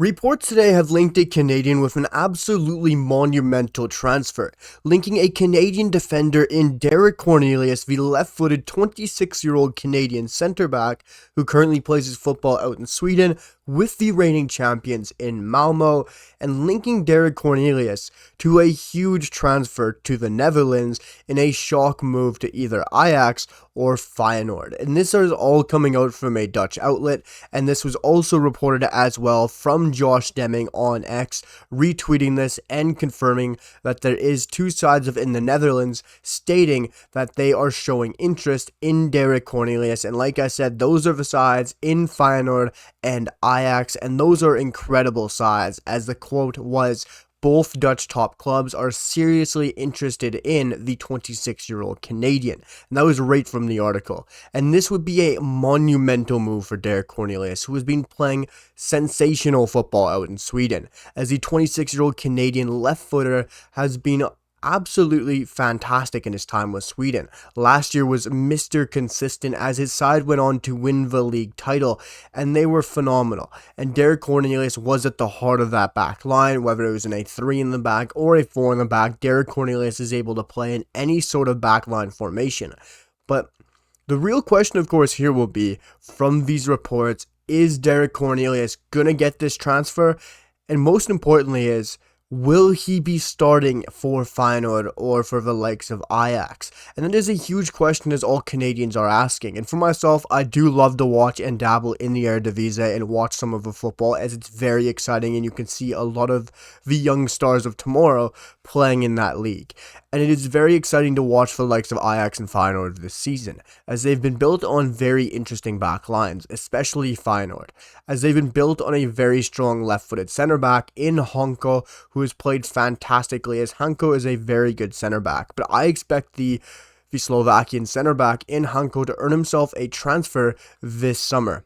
Reports today have linked a Canadian with an absolutely monumental transfer, linking a Canadian defender in Derek Cornelius, the left-footed 26-year-old Canadian centre-back who currently plays his football out in Sweden, with the reigning champions in Malmo, and linking Derek Cornelius to a huge transfer to the Netherlands in a shock move to either Ajax or Feyenoord. And this is all coming out from a Dutch outlet, and this was also reported as well from Josh Demming on X, retweeting this and confirming that there is two sides in the Netherlands stating that they are showing interest in Derek Cornelius. And like I said, those are the sides in Feyenoord and Ajax, and those are incredible sides, as the quote was, "Both Dutch top clubs are seriously interested in the 26-year-old Canadian." And that was right from the article. And this would be a monumental move for Derek Cornelius, who has been playing sensational football out in Sweden, as the 26-year-old Canadian left-footer has been absolutely fantastic in his time with Sweden. Last year was Mr. Consistent, as his side went on to win the league title, and they were phenomenal. And Derek Cornelius was at the heart of that back line, whether it was in a 3 in the back or a 4 in the back. Derek Cornelius is able to play in any sort of backline formation. But the real question, of course, here will be, from these reports, is Derek Cornelius gonna get this transfer? And most importantly is, will he be starting for Feyenoord or for the likes of Ajax? And that is a huge question, as all Canadians are asking. And for myself, I do love to watch and dabble in the Eredivisie and watch some of the football, as it's very exciting and you can see a lot of the young stars of tomorrow playing in that league. And it is very exciting to watch the likes of Ajax and Feyenoord this season, as they've been built on very interesting back lines, especially Feyenoord, as they've been built on a very strong left-footed centre-back in Hanko, who has played fantastically, as Hanko is a very good centre-back. But I expect the Slovakian centre-back in Hanko to earn himself a transfer this summer,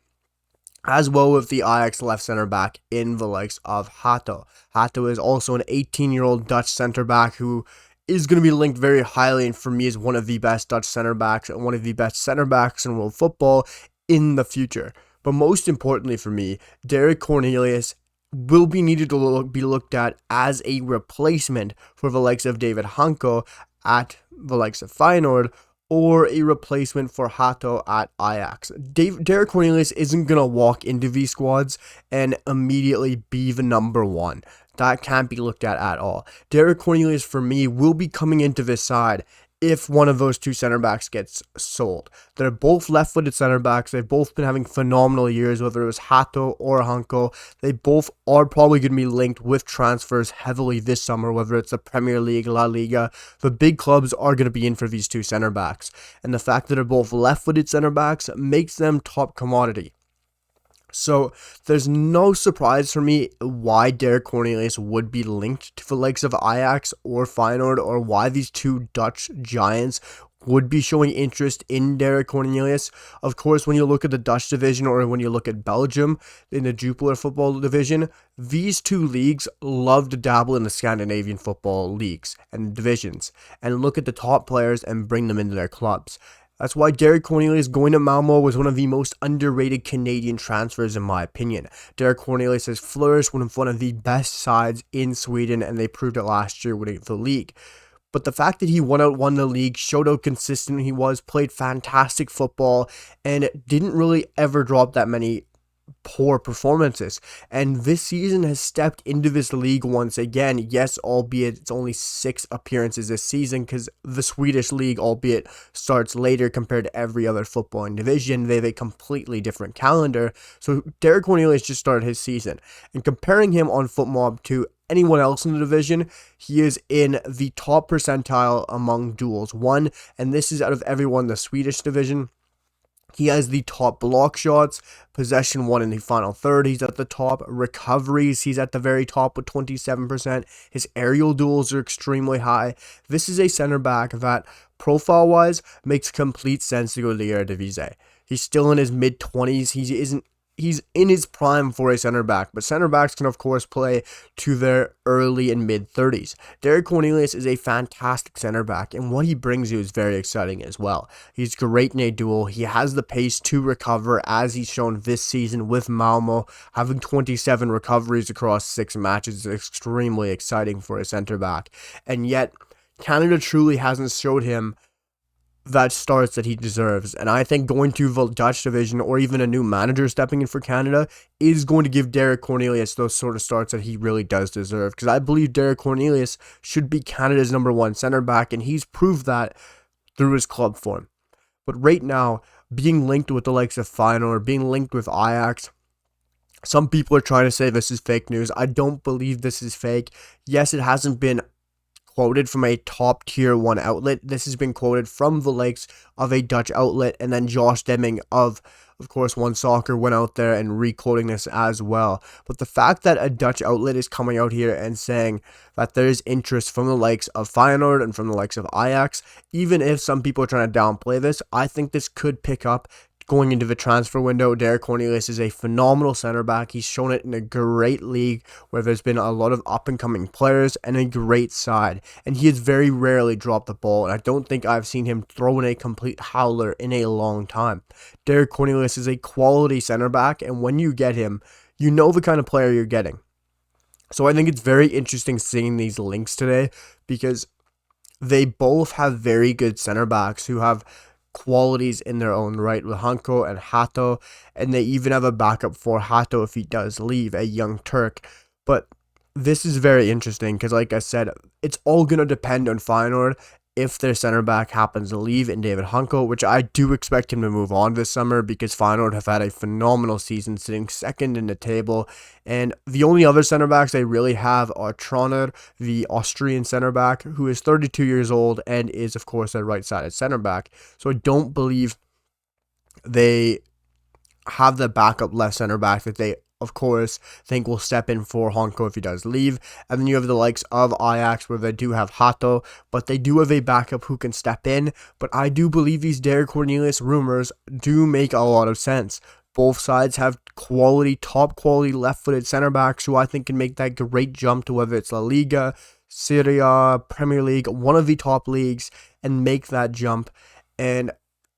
as well with the Ajax left centre-back in the likes of Hato. Hato is also an 18-year-old Dutch centre-back who is going to be linked very highly, and for me is one of the best Dutch centre-backs and one of the best centre-backs in world football in the future. But most importantly for me, Derek Cornelius will be needed to be looked at as a replacement for the likes of David Hanko at the likes of Feyenoord, or a replacement for Hato at Ajax. Derek Cornelius isn't going to walk into these squads and immediately be the number one. That can't be looked at all. Derek Cornelius, for me, will be coming into this side if one of those two center backs gets sold. They're both left-footed center backs. They've both been having phenomenal years, whether it was Hato or Hanko. They both are probably going to be linked with transfers heavily this summer, whether it's the Premier League, La Liga. The big clubs are going to be in for these two center backs. And the fact that they're both left-footed center backs makes them top commodity. So there's no surprise for me why Derek Cornelius would be linked to the likes of Ajax or Feyenoord, or why these two Dutch giants would be showing interest in Derek Cornelius. Of course, when you look at the Dutch division, or when you look at Belgium in the Jupiler football division, these two leagues love to dabble in the Scandinavian football leagues and divisions and look at the top players and bring them into their clubs. That's why Derek Cornelius going to Malmo was one of the most underrated Canadian transfers, in my opinion. Derek Cornelius has flourished with one of the best sides in Sweden, and they proved it last year winning the league. But the fact that he won the league, showed how consistent he was, played fantastic football, and didn't really ever drop that many poor performances, and this season has stepped into this league once again. Yes, albeit it's only 6 appearances this season, because the Swedish league, albeit starts later compared to every other footballing division, they have a completely different calendar. So Derek Cornelius just started his season, and comparing him on FootMob to anyone else in the division, he is in the top percentile among duels won, and this is out of everyone in the Swedish division. He has the top block shots, possession won in the final third, he's at the top. Recoveries, he's at the very top with 27%. His aerial duels are extremely high. This is a center back that, profile-wise, makes complete sense to go to the Eredivisie. He's still in his mid-20s. He isn't he's in his prime for a center back, but center backs can of course play to their early and mid 30s. Derek Cornelius is a fantastic center back, and what he brings you is very exciting as well. He's great in a duel. He has the pace to recover, as he's shown this season with Malmo, having 27 recoveries across 6 matches is extremely exciting for a center back. And yet, Canada truly hasn't showed him that starts that he deserves, and I think going to the Dutch division or even a new manager stepping in for Canada is going to give Derek Cornelius those sort of starts that he really does deserve, because I believe Derek Cornelius should be Canada's #1 center back, and he's proved that through his club form. But right now, being linked with the likes of Feyenoord, being linked with Ajax, some people are trying to say this is fake news. I don't believe this is fake. Yes, it hasn't been quoted from a top tier 1 outlet. This has been quoted from the likes of a Dutch outlet, and then Josh Demming of course One Soccer went out there and re-quoting this as well. But the fact that a Dutch outlet is coming out here and saying that there is interest from the likes of Feyenoord and from the likes of Ajax, even if some people are trying to downplay this, I think this could pick up going into the transfer window. Derek Cornelius is a phenomenal center back. He's shown it in a great league where there's been a lot of up-and-coming players and a great side. And he has very rarely dropped the ball, and I don't think I've seen him throw in a complete howler in a long time. Derek Cornelius is a quality center back, and when you get him, you know the kind of player you're getting. So I think it's very interesting seeing these links today, because they both have very good center backs who have qualities in their own right with Hanko and Hato, and they even have a backup for Hato if he does leave, a young Turk. But this is very interesting because, like I said, it's all going to depend on Feyenoord if their center back happens to leave in David Hanko, which I do expect him to move on this summer because Feyenoord have had a phenomenal season, sitting second in the table. And the only other center backs they really have are Troner, the Austrian center back, who is 32 years old and is, of course, a right-sided center back. So I don't believe they have the backup left center back that they, of course, think will step in for Hanko if he does leave. And then you have the likes of Ajax, where they do have Hato, but they do have a backup who can step in. But I do believe these Derek Cornelius rumors do make a lot of sense. Both sides have quality, top quality left-footed center backs who I think can make that great jump to whether it's La Liga, Serie A, Premier League, one of the top leagues, and make that jump. And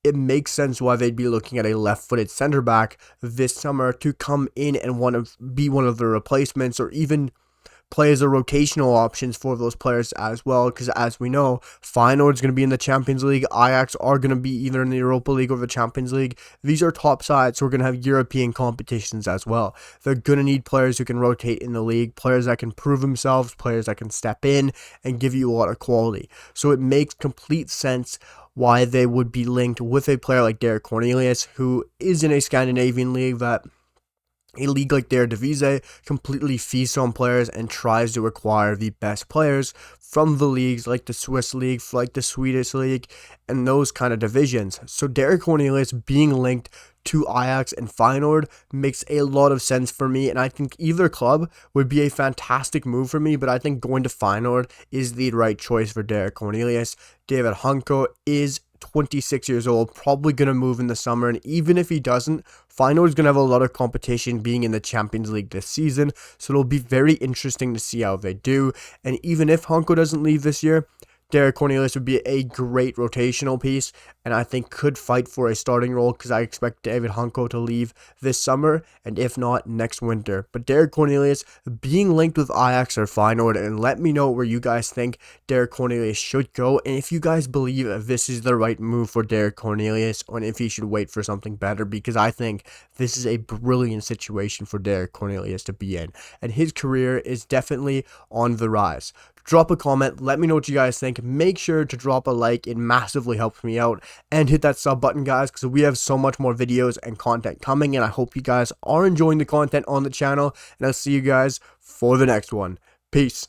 it makes sense why they'd be looking at a left-footed center back this summer to come in and want to be one of the replacements, or even play as a rotational options for those players as well, because as we know, Feyenoord's going to be in the Champions League, Ajax are going to be either in the Europa League or the Champions League. These are top sides, so we're going to have European competitions as well. They're going to need players who can rotate in the league, players that can prove themselves, players that can step in and give you a lot of quality. So it makes complete sense why they would be linked with a player like Derek Cornelius, who is in a Scandinavian league that a league like the Eredivisie completely feasts on players and tries to acquire the best players from the leagues like the Swiss league, like the Swedish league, and those kind of divisions. So Derek Cornelius being linked to Ajax and Feyenoord makes a lot of sense for me, and I think either club would be a fantastic move for me, but I think going to Feyenoord is the right choice for Derek Cornelius. David Hanko is 26 years old, probably going to move in the summer, and even if he doesn't, Feyenoord is going to have a lot of competition being in the Champions League this season, so it'll be very interesting to see how they do. And even if Hanko doesn't leave this year, Derek Cornelius would be a great rotational piece, and I think could fight for a starting role, because I expect David Hanko to leave this summer, and if not, next winter. But Derek Cornelius being linked with Ajax or Feyenoord, and let me know where you guys think Derek Cornelius should go, and if you guys believe this is the right move for Derek Cornelius, or if he should wait for something better, because I think this is a brilliant situation for Derek Cornelius to be in, and his career is definitely on the rise. Drop a comment, let me know what you guys think. Make sure to drop a like, it massively helps me out. And hit that sub button, guys, because we have so much more videos and content coming, and I hope you guys are enjoying the content on the channel, and I'll see you guys for the next one. Peace.